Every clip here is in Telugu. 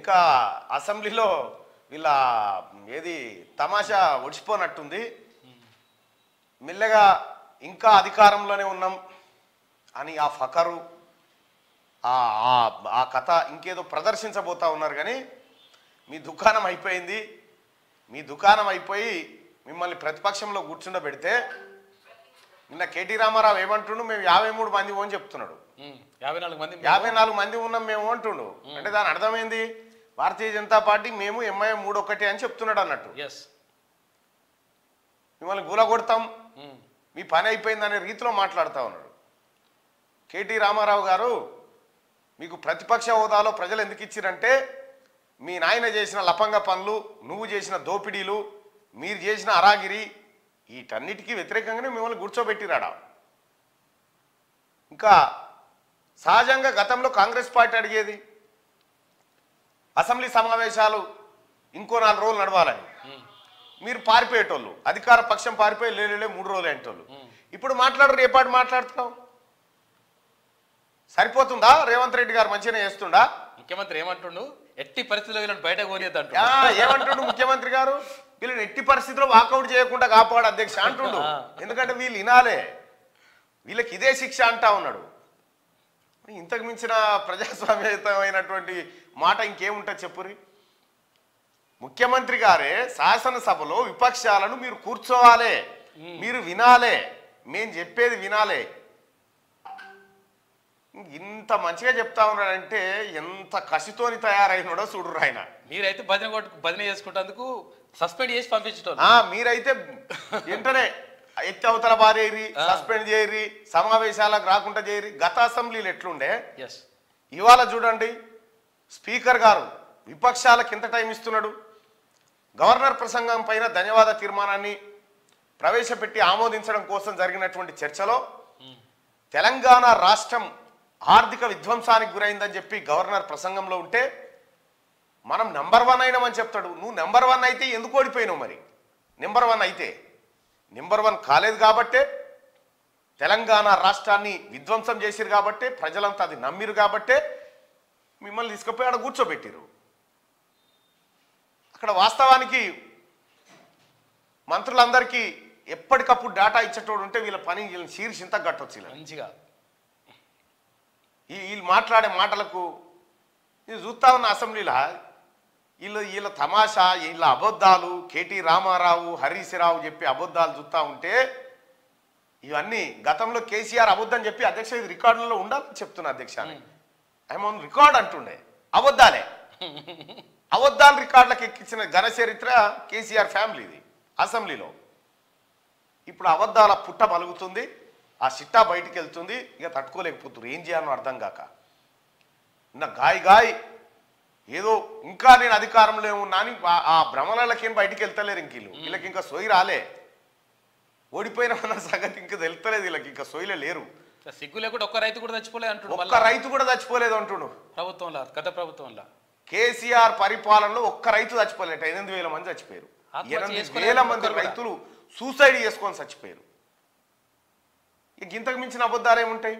ఇంకా అసెంబ్లీలో వీళ్ళ ఏది తమాషా ఒడిచిపోనట్టుంది. మెల్లగా ఇంకా అధికారంలోనే ఉన్నాం అని ఆ ఫకరు ఆ కథ ఇంకేదో ప్రదర్శించబోతా ఉన్నారు. కానీ మీ దుకాణం అయిపోయింది. మీ దుకాణం అయిపోయి మిమ్మల్ని ప్రతిపక్షంలో కూర్చుండబెడితే నిన్న కేటీ రామారావు ఏమంటుండు, మేము 53 మంది అని చెప్తున్నాడు. 54 మంది ఉన్నాం మేము అంటుండు. అంటే దాని అర్థమైంది భారతీయ జనతా పార్టీ మేము ఎంఐఎం 3-1 అని చెప్తున్నాడు అన్నట్టు. మిమ్మల్ని గూలగొడతాం, మీ పని అయిపోయింది అనే రీతిలో మాట్లాడుతూ ఉన్నాడు. కేటీ రామారావు గారు మీకు ప్రతిపక్ష హోదాలో ప్రజలు ఎందుకు ఇచ్చిరంటే మీ నాయన చేసిన లపంగ పనులు, నువ్వు చేసిన దోపిడీలు, మీరు చేసిన అరాగిరి వీటన్నిటికీ వ్యతిరేకంగానే మిమ్మల్ని కూర్చోబెట్టిరాడా. ఇంకా సహజంగా గతంలో కాంగ్రెస్ పార్టీ అడిగేది అసెంబ్లీ సమావేశాలు ఇంకో 4 రోజులు నడవాలని. మీరు పారిపోయేటోళ్ళు, అధికార పక్షం పారిపోయి లేలే 3 రోజులు ఏంటోళ్ళు. ఇప్పుడు మాట్లాడరు, ఏ పాటు మాట్లాడుతున్నావు? సరిపోతుందా? రేవంత్ రెడ్డి గారు మంచిగానే చేస్తుండా? ముఖ్యమంత్రి ఏమంటుండు, ఎట్టి పరిస్థితుల్లో వీళ్ళని బయటకు పోనీయద్దు. ఏమంటుండు ముఖ్యమంత్రి గారు? వీళ్ళని ఎట్టి పరిస్థితుల్లో వాకౌట్ చేయకుండా కాపాడు అధ్యక్ష అంటుండు. ఎందుకంటే వీళ్ళు వినాలే, వీళ్ళకి ఇదే శిక్ష అంటా ఉన్నాడు. ఇంతకు మించిన ప్రజాస్వామ్యయుతమైనటువంటి మాట ఇంకేముంటుంది చెప్పురి? ముఖ్యమంత్రి గారే శాసనసభలో విపక్షాలను మీరు కూర్చోవాలే, మీరు వినాలే, మేము చెప్పేది వినాలే. ఇంత మంచిగా చెప్తా ఉన్నాడంటే ఎంత కసితోని తయారైనాడో చూడురు ఆయన. మీరైతే భజన చేసుకుంటేందుకు సస్పెండ్ చేసి పంపించడం, మీరైతే వెంటనే ఎత్తి అవతల బారేరి, సస్పెండ్ చేయరి, సమావేశాలకు రాకుండా చేయరి. గత అసెంబ్లీలు ఎట్లుండే ఇవాళ చూడండి. స్పీకర్ గారు విపక్షాలకు ఎంత టైం ఇస్తున్నాడు? గవర్నర్ ప్రసంగం పైన ధన్యవాద తీర్మానాన్ని ప్రవేశపెట్టి ఆమోదించడం కోసం జరిగినటువంటి చర్చలో తెలంగాణ రాష్ట్రం ఆర్థిక విధ్వంసానికి గురైందని చెప్పి గవర్నర్ ప్రసంగంలో ఉంటే మనం నెంబర్ 1 అయినామని చెప్తాడు. నువ్వు నెంబర్ 1 అయితే ఎందుకు ఓడిపోయినావు? మరి నెంబర్ 1 అయితే నెంబర్ 1 కాలేదు కాబట్టే తెలంగాణ రాష్ట్రాన్ని విధ్వంసం చేసిరు, కాబట్టే ప్రజలంతా అది నమ్మిరు, కాబట్టే మిమ్మల్ని తీసుకుపోయి ఆడ కూర్చోబెట్టిరు. అక్కడ వాస్తవానికి మంత్రులందరికీ ఎప్పటికప్పుడు డేటా ఇచ్చేటోడు ఉంటే వీళ్ళ పని వీళ్ళని శీర్షింత గట్టొచ్చు. మంచిగా వీళ్ళు మాట్లాడే మాటలకు ఇది చూస్తా ఉన్న అసెంబ్లీలో వీళ్ళ తమాషా, వీళ్ళ అబద్ధాలు, కేటీ రామారావు, హరీష్ రావు చెప్పి అబద్ధాలు చూస్తూ ఉంటే ఇవన్నీ గతంలో కేసీఆర్ అబద్ధం చెప్పి అధ్యక్ష ఇది రికార్డులలో ఉండాలని చెప్తున్నా అధ్యక్ష. ఐఎమ్ రికార్డ్ అంటుండే అబద్ధాలే. అబద్ధాలు రికార్డులకు ఎక్కించిన ఘన చరిత్ర కేసీఆర్ ఫ్యామిలీది అసెంబ్లీలో. ఇప్పుడు అబద్ధాల పుట్ట పలుగుతుంది, ఆ సిట్టా బయటికి వెళ్తుంది. ఇక తట్టుకోలేకపోతున్నారు, ఏం చేయాలో అర్థం కాక నా గాయ్ ఏదో ఇంకా నేను అధికారంలో ఉన్నా అని ఆ భ్రమలకేం బయటికి వెళ్తలేరు. ఇంక వీళ్ళకి ఇంకా సొయ్యి రాలే. ఓడిపోయిన సంగతి ఇంకా తెలుస్తలేదు వీళ్ళకి, ఇంకా సొయ్యలే లేరు. సిగ్గు లేకుండా ఒక్క రైతు కూడా చచ్చిపోలేదు అంటున్నాడు. ఒక్క రైతు కూడా చచ్చిపోలేదు అంటున్నాడు ప్రభుత్వంలో, గత ప్రభుత్వంలో. కేసీఆర్ పరిపాలనలో ఒక్క రైతు చచ్చిపోలేట. 8,000 మంది చచ్చిపోయారు. 8,000 మంది రైతులు సూసైడ్ చేసుకొని చచ్చిపోయారు. ఇక ఇంతకు మించిన అబద్ధాలు ఏముంటాయి?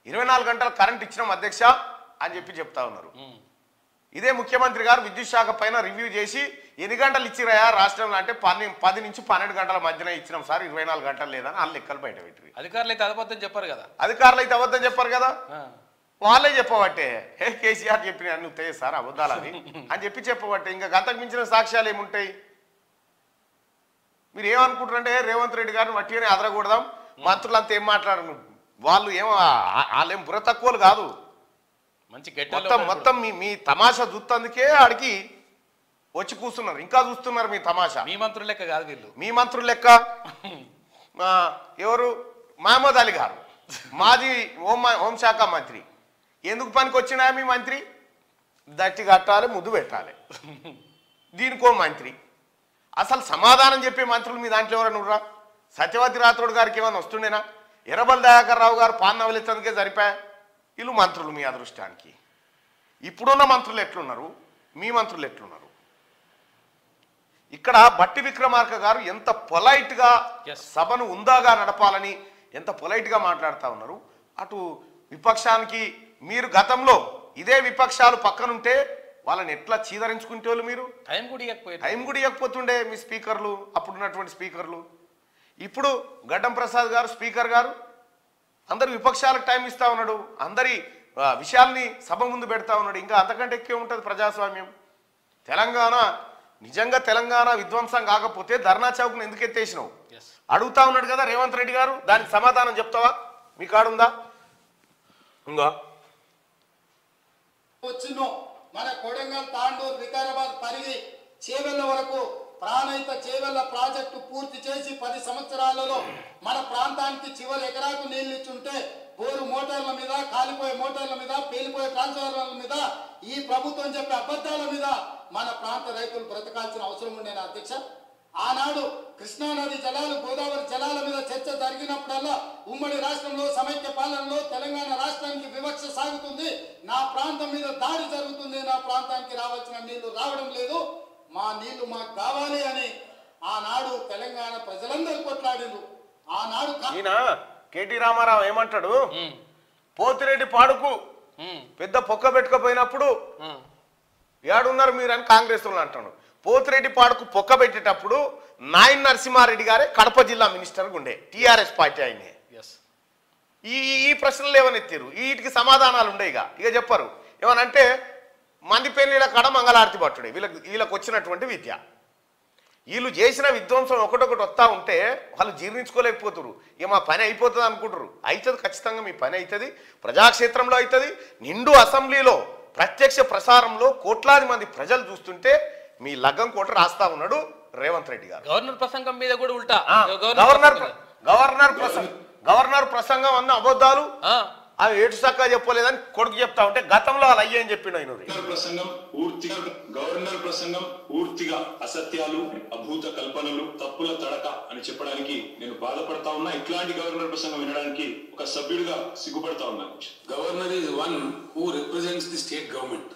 24 గంటల కరెంట్ ఇచ్చినాం అధ్యక్ష అని చెప్పి చెప్తా ఉన్నారు. ఇదే ముఖ్యమంత్రి గారు విద్యుత్ శాఖ పైన రివ్యూ చేసి ఎన్ని గంటలు ఇచ్చిరాయా రాష్ట్రంలో అంటే 10 నుంచి 12 గంటల మధ్యన ఇచ్చినాం సార్, 24 గంటలు లేదని వాళ్ళు లెక్కలు బయట పెట్టి. అధికారులు అయితే అబద్ధం చెప్పారు కదా. అధికారులు అయితే అబద్ధం చెప్పారు కదా. వాళ్ళే చెప్పబట్టే కేసీఆర్ చెప్పిన అన్ని ఉత్తాయి సార్ అబద్ధాలు అని చెప్పి చెప్పబట్టే. ఇంకా గంతకు మించిన సాక్ష్యాలు ఏముంటాయి? మీరు ఏమనుకుంటారంటే రేవంత్ రెడ్డి గారిని వట్టిగానే అదరకూడదాం, మంత్రులంతా ఏం మాట్లాడను, వాళ్ళు వాళ్ళేం బుర్ర తక్కువలు కాదు. మంచి మొత్తం మీ తమాషా చూస్తందుకే ఆడికి వచ్చి కూర్చున్నారు. ఇంకా చూస్తున్నారు మీ తమాషా. మీ మంత్రులు లెక్క కాదు వీళ్ళు. మీ మంత్రులు లెక్క ఎవరు? మహమ్మద్ అలీ గారు మాజీ హోంశాఖ మంత్రి. ఎందుకు పనికి వచ్చినా మీ మంత్రి? దట్టి కట్టాలి, ముద్దు పెట్టాలి, దీనికో మంత్రి. అసలు సమాధానం చెప్పే మంత్రులు మీ దాంట్లో ఎవరైనా ఉర్రా? సత్యవతి రాథోడ్ గారికి ఏమైనా వస్తుండేనా? ఎర్రబల్ దయాకర్ రావు గారు పాన్నవలిచ్చందుకే సరిపోయా. వీళ్ళు మంత్రులు మీ అదృష్టానికి. ఇప్పుడున్న మంత్రులు ఎట్లున్నారు, మీ మంత్రులు ఎట్లున్నారు? ఇక్కడ బట్టి విక్రమార్క గారు ఎంత పొలైట్గా సభను ఉందాగా నడపాలని ఎంత పొలైట్గా మాట్లాడుతూ ఉన్నారు. అటు విపక్షానికి మీరు గతంలో ఇదే విపక్షాలు పక్కనుంటే వాళ్ళని ఎట్లా చీదరించుకుంటే వాళ్ళు మీరు టైం కూడా ఇవ్వకపోయారు. టైం కూడా ఇవ్వకపోతుండే మీ స్పీకర్లు, అప్పుడున్నటువంటి స్పీకర్లు. ఇప్పుడు గడ్డం ప్రసాద్ గారు స్పీకర్ గారు అందరు విపక్షాలకు టైం ఇస్తా ఉన్నాడు, అందరి విషయాల్ని సభ ముందు పెడతా ఉన్నాడు. ఇంకా అంతకంటే ఎక్కువ ఉంటుంది ప్రజాస్వామ్యం. తెలంగాణ నిజంగా తెలంగాణ విధ్వంసం కాకపోతే ధర్నా చౌక్ను ఎందుకు ఎత్తేసినావు అడుగుతా ఉన్నాడు కదా రేవంత్ రెడ్డి గారు. దానికి సమాధానం చెప్తావా? మీ కాడుందా? ఇంకా వచ్చినో మన కొడంగల్, తాండూరు, వికారాబాద్, పరిగి, చేవెళ్ల వరకు ప్రాణహిత చేవెళ్ల ప్రాజెక్టు పూర్తి చేసి 10 సంవత్సరాలలో మన ప్రాంతానికి చివరి ఎకరాకు నీళ్లు ఇచ్చుంటే బోరు మోటార్ల మీద, కాలిపోయే మోటార్ల మీద, పేలిపోయే ట్రాన్స్ఫార్మర్ల మీద, ఈ ప్రభుత్వం చెప్పే అబద్ధాల మీద మన ప్రాంత రైతులు బ్రతకాల్సిన అవసరం ఉండేనా అధ్యక్ష? ఆనాడు కృష్ణానది జలాలు, గోదావరి జలాల మీద చర్చ జరిగినప్పుడల్లా ఉమ్మడి రాష్ట్రంలో సమైక్య పాలనలో తెలంగాణ రాష్ట్రానికి వివక్ష సాగుతుంది, నా ప్రాంతం మీద దాడి జరుగుతుంది, నా ప్రాంతానికి రావాల్సిన నీళ్లు రావడం లేదు, మా నీళ్లు మాకు కావాలి అని ఆనాడు తెలంగాణ ప్రజలందరూ కొట్లాడారు. ఆనాడు కేటీ రామారావు ఏమంటాడు, పోతిరెడ్డి పాడుకు పెద్ద పొక్క పెట్టుకపోయినప్పుడు ఏడున్నారు మీరు అని కాంగ్రెస్ వాళ్ళు అంటాడు. పోతిరెడ్డి పాడుకు పొక్క పెట్టేటప్పుడు నాయన్ నరసింహారెడ్డి గారే కడప జిల్లా మినిస్టర్గా ఉండే, టీఆర్ఎస్ పార్టీ ఆయనే. ఈ ప్రశ్నలు ఏమనెత్తారు, వీటికి సమాధానాలు ఉండే. ఇక చెప్పరు ఏమనంటే మంది పెళ్ళిళ్ళ కాడ మంగళారతి పట్టుడే వీళ్ళకి వచ్చినటువంటి విద్య. వీళ్ళు చేసిన విధ్వంసం ఒకటొకటి వస్తూ ఉంటే వాళ్ళు జీర్ణించుకోలేకపోతున్నారు. ఇక మా పని అయిపోతుంది అనుకుంటారు. అవుతుంది, ఖచ్చితంగా మీ పని అవుతుంది, ప్రజాక్షేత్రంలో అవుతుంది. నిండు అసెంబ్లీలో ప్రత్యక్ష ప్రసారంలో కోట్లాది మంది ప్రజలు చూస్తుంటే మీ లగ్గం కోట రాస్తా ఉన్నాడు రేవంత్ రెడ్డి గారు. గవర్నర్ ప్రసంగం మీద కూడా ఉల్టా గవర్నర్ ప్రసంగం అన్న అబద్ధాలు అవి ఏటు చక్కగా చెప్పలేదని కొడుకు చెప్తా ఉంటే గతంలో వాళ్ళు అయ్యే అని చెప్పిన గవర్నర్ ప్రసంగం పూర్తిగా అసత్యాలు, అభూత కల్పనలు, తప్పుల తడక అని చెప్పడానికి నేను బాధపడతా ఉన్నా. ఇట్లాంటి గవర్నర్ ప్రసంగం వినడానికి ఒక సభ్యుడిగా సిగ్గుపడతా ఉన్నాను. Governor is one who represents the state government.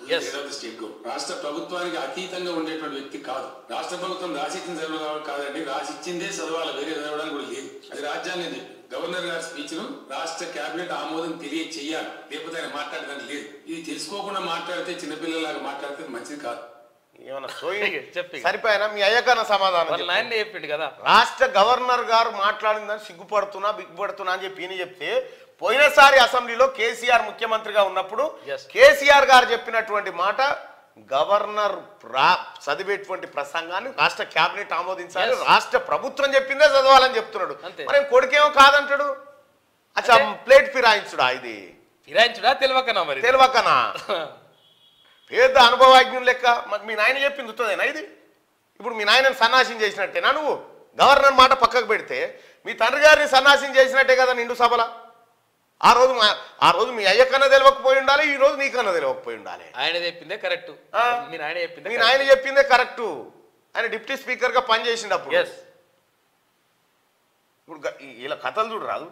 రాష్ట్ర ప్రభుత్వానికి అతీతంగా ఉండేటువంటి వ్యక్తి కాదు. రాష్ట్ర ప్రభుత్వం రాసిచ్చిన చదవడం కాదండి, రాసిచ్చిందే చదవాలి, వేరే చదవడానికి కూడా లేదు. అది రాజ్యాంగం చెప్పి గవర్నర్ గారి స్పీచ్ ను రాష్ట్ర కేబినెట్ ఆమోదం తెలియచేయాలి, లేకపోతే ఆయన మాట్లాడడానికి లేదు. ఇది తెలుసుకోకుండా మాట్లాడితే, చిన్నపిల్లలాగా మాట్లాడితే మంచిది కాదు. సరిపోయినా మీ అయ్యకన్న సమాధానం చెప్పిండు కదా. రాష్ట్ర గవర్నర్ గారు మాట్లాడిందని సిగ్గుపడుతున్నా బిగ్గుపడుతున్నా అని చెప్పి చెప్తే, పోయినసారి అసెంబ్లీలో కేసీఆర్ ముఖ్యమంత్రిగా ఉన్నప్పుడు కేసీఆర్ గారు చెప్పినటువంటి మాట గవర్నర్ చదివేటువంటి ప్రసంగాన్ని రాష్ట్ర కేబినెట్ ఆమోదించాలి, రాష్ట్ర ప్రభుత్వం చెప్పిందే చదవాలని చెప్తున్నాడు. మరి కొడుకేమో కాదంటాడు. అచ్చా ప్లేట్ ఫిరాయించుడా? ఇది ఫిరాయించుడా తెలియకనా? మరి తెలియకనా? పేద అనుభవజ్ఞులు లెక్క మీ నాయన చెప్పింది ఉత్తదేనా ఇది? ఇప్పుడు మీ నాయనని సన్నాసం చేసినట్టేనా నువ్వు? గవర్నర్ మాట పక్కకు పెడితే మీ తండ్రి గారిని సన్నాసం చేసినట్టే కదా నిండు సభల. ఆ రోజు మీ అయ్యకన్నా తెలియకపోయి ఉండాలి, ఈ రోజు నీకన్నా తెలియకపోయి ఉండాలి. ఆయన చెప్పిందే కరెక్ట్, మీ నాయన చెప్పిందే కరెక్ట్. ఆయన డిప్యూటీ స్పీకర్ గా పనిచేసినప్పుడు ఇప్పుడు ఇలా కథలు చూడు రాదు.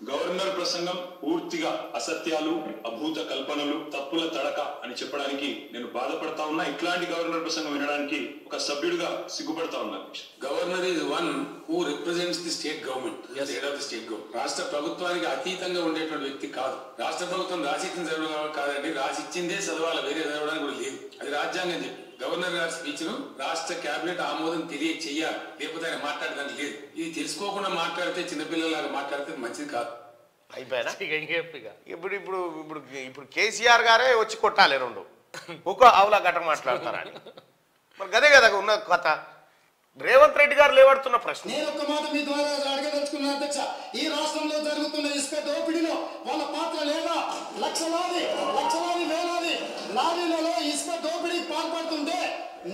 గవర్నర్ ప్రసంగం పూర్తిగా అసత్యాలు, అభూత కల్పనలు, తప్పుల తడక అని చెప్పడానికి నేను బాధపడతా ఉన్నా. ఇట్లాంటి గవర్నర్ ప్రసంగం వినడానికి ఒక సభ్యుడిగా సిగ్గుపడతా ఉన్నాను. Governor is one who represents the state government, head of the state government. రాష్ట్ర ప్రభుత్వానికి అతీతంగా ఉండేటువంటి వ్యక్తి కాదు. రాష్ట్ర ప్రభుత్వం రాసిచ్చిన చదవడం కాదండి, రాసిచ్చిందే చదవాలి, వేరే చదవడానికి కూడా లేదు. అది రాజ్యాంగం చెప్పి గవర్నర్ గారి స్పీచ్ ను రాష్ట్ర కేబినెట్ ఆమోదం తెలియచేయాలి, లేకపోతే ఆయన మాట్లాడడానికి లేదు. ఇది తెలుసుకోకుండా మాట్లాడితే, చిన్నపిల్లలాగా మాట్లాడితే మంచిది కాదు. అయిపోయినా ఇప్పుడు ఇప్పుడు ఇప్పుడు ఇప్పుడు కేసీఆర్ గారే వచ్చి కొట్టాలి రెండు ఒక ఆవులా గట్ట మాట్లాడతారని. మరి గదే కదా ఉన్న కథ. రేవంత్ రెడ్డి గారు లేవడుతున్న ప్రశ్న నేను ఒక మాట మీ ద్వారా అడగదలుచుకున్నాను అధ్యక్ష. ఈ రాష్ట్రంలో జరుగుతున్న ఇసుక దోపిడీలో వాళ్ళ పాత్ర లేదా? లక్షలాది వేలాది లారీలలో ఇసుక దోపిడీకి పాల్పడుతుంటే,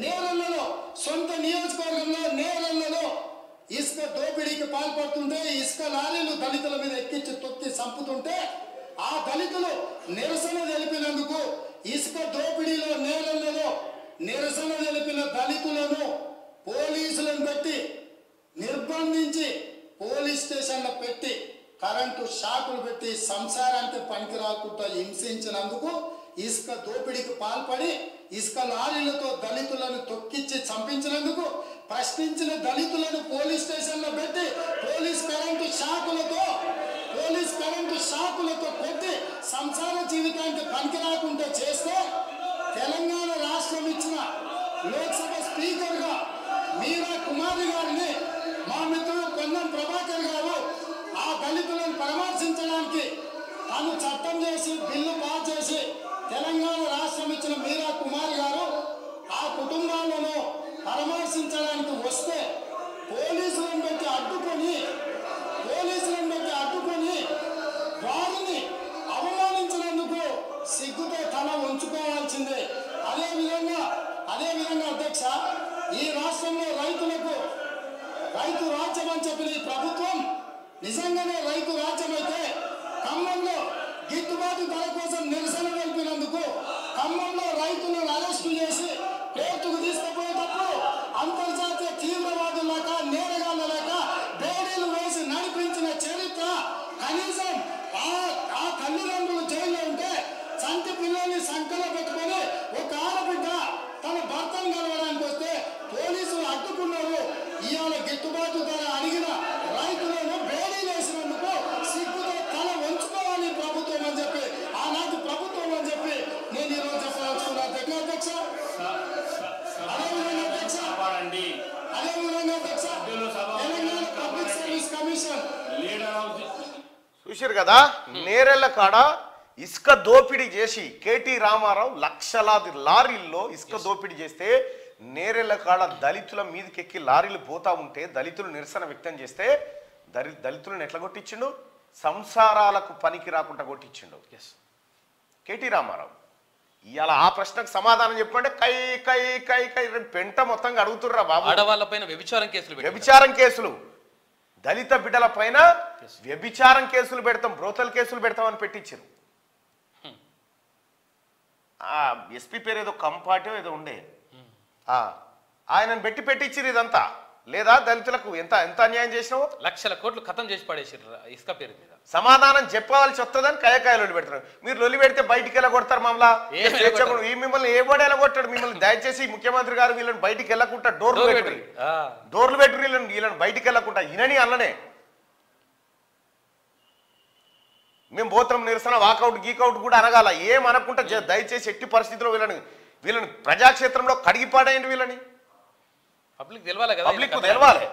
నేరళ్లలో, సొంత నియోజకవర్గంలో నేరళ్లలో ఇసుక దోపిడీకి పాల్పడుతుంటే, ఇసుక లారీలు దళితుల మీద ఎక్కించి తొక్కి చంపుతుంటే, ఆ దళితులు నిరసన తెలిపినందుకు ఇసుక దోపిడీలో నేరళ్లలో నిరసన తెలిపిన దళితులను పోలీసులను పెట్టి నిర్బంధించి, పోలీస్ స్టేషన్లో పెట్టి, కరెంటు షాకులు పెట్టి, సంసారానికి పనికి రాకుండా హింసించినందుకు, ఇసుక దోపిడీకి పాల్పడి ఇసుక లారీలతో దళితులను తొక్కిచ్చి చంపించినందుకు ప్రశ్న ప్రశ్నించిన దళితులను పోలీస్ స్టేషన్లో పెట్టి పోలీస్ కరెంటు షాకులతో కొట్టి సంసార జీవితానికి పనికి రాకుండా చేస్తే తెలంగాణ రాష్ట్రం ఇచ్చిన లోక్సభ స్పీకర్గా మీరా కుమారి గారిని మా మిత్రుడు పొన్నం ప్రభాకర్ గారు ఆ దళితులను పరామర్శించడానికి తాను చట్టం చేసి బిల్లు పాస్ చేసి తెలంగాణ రాష్ట్రం ఇచ్చిన మీరా కుమారి గారు ఆ కుటుంబాలను పరామర్శించడానికి వస్తే పోలీసులను పెట్టి అడ్డుకొని వారిని అవమానించినందుకు సిగ్గుతో తల ఉంచుకోవాల్సిందే. అదేవిధంగా అధ్యక్ష, ఈ రాష్ట్రంలో రైతు రాజ్యం అని చెప్పిన ఈ ప్రభుత్వం నిజంగానే రైతు రాజ్యం అయితే ఖమ్మంలో గిట్టుబాటు ధర కోసం నిరసన తెలిపినందుకు ఖమ్మంలో రైతులను అరెస్టు చేసి కోర్టుకు తీసుకుపోయేటప్పుడు అంతర్జాతీయ తీవ్రవాదుల లేక నేరగాళ్ళ లేక బేడీలు వేసి నడిపించిన చరిత్ర కనీసం ఆ తల్లిదండ్రులు జైల్లో ఉంటే చంటి పిల్లల్ని సంకలో పెట్టుకొని ఒక ఆడబిడ్డ తన భర్తను కలవడానికి వస్తే పోలీసులు అడ్డుకున్నారు. ఇవాళ గిట్టుబాటు ధర అడిగిన రైతులను బేడీలు వేసినందుకు సిగ్గుతో తల వంచుకోవాలి ప్రభుత్వం అని చెప్పి ఆనాటి ప్రభుత్వం అని చెప్పి నేను ఈరోజు చెప్పదలుచుకున్నా. అధ్యక్ష అదేవిధంగా తెలంగాణ పబ్లిక్ సర్వీస్ కమిషన్ చూశారు కదా, నేరెళ్ల కాడ ఇసుక దోపిడీ చేసి కేటీ రామారావు లక్షలాది లారీల్లో ఇసుక దోపిడీ చేస్తే నేరెళ్ల కాడ దళితుల మీదకి ఎక్కి లారీలు పోతా ఉంటే దళితులు నిరసన వ్యక్తం చేస్తే దళితులను ఎట్లా కొట్టించిండు? సంసారాలకు పనికి రాకుండా కొట్టించిండు కేటీ రామారావు. ఇవాళ ఆ ప్రశ్నకు సమాధానం చెప్పంటే కై కై కై కై పెంట మొత్తంగా అడుగుతుర్రా బాబు. ఆడవాళ్ళపైన వ్యభిచారం కేసులు దళిత బిడ్డల పైన వ్యభిచారం కేసులు పెడతాం, బ్రోతల్ కేసులు పెడతామని పెట్టించారు. ఎస్పీ పేరు ఏదో కంపాటో ఏదో ఉండే, ఆయనను పెట్టించారు. ఇదంతా లేదా దళితులకు ఎంత ఎంత అన్యాయం చేసినావో లక్షల కోట్లు ఖతం చేసి పడేసారు ఇసుక పేరు మీద. సమాధానం చెప్పవలసి వస్తుందని కయకాయలు పెడతారు. మీరు లొల్లి పెడితే బయటికి ఎలా కొడతారు మమ్మల్ని? మిమ్మల్ని ఏ బోడ ఎలా కొట్టాడు? మిమ్మల్ని దయచేసి ముఖ్యమంత్రి గారు వీళ్ళని బయటికి వెళ్ళకుండా డోర్లు పెట్టి వీళ్ళని బయటికి వెళ్ళకుండా ఇనని అన్ననే మేము పోతాం నిరసన వాకౌట్ గీకౌట్ కూడా అనగాల. ఏం అనకుండా దయచేసి ఎట్టి పరిస్థితిలో వీళ్ళని ప్రజాక్షేత్రంలో కడిగిపాడేయండి. వీళ్ళని పబ్లిక్ తెలవాలి కదా, పబ్లిక్ తెలవాలి.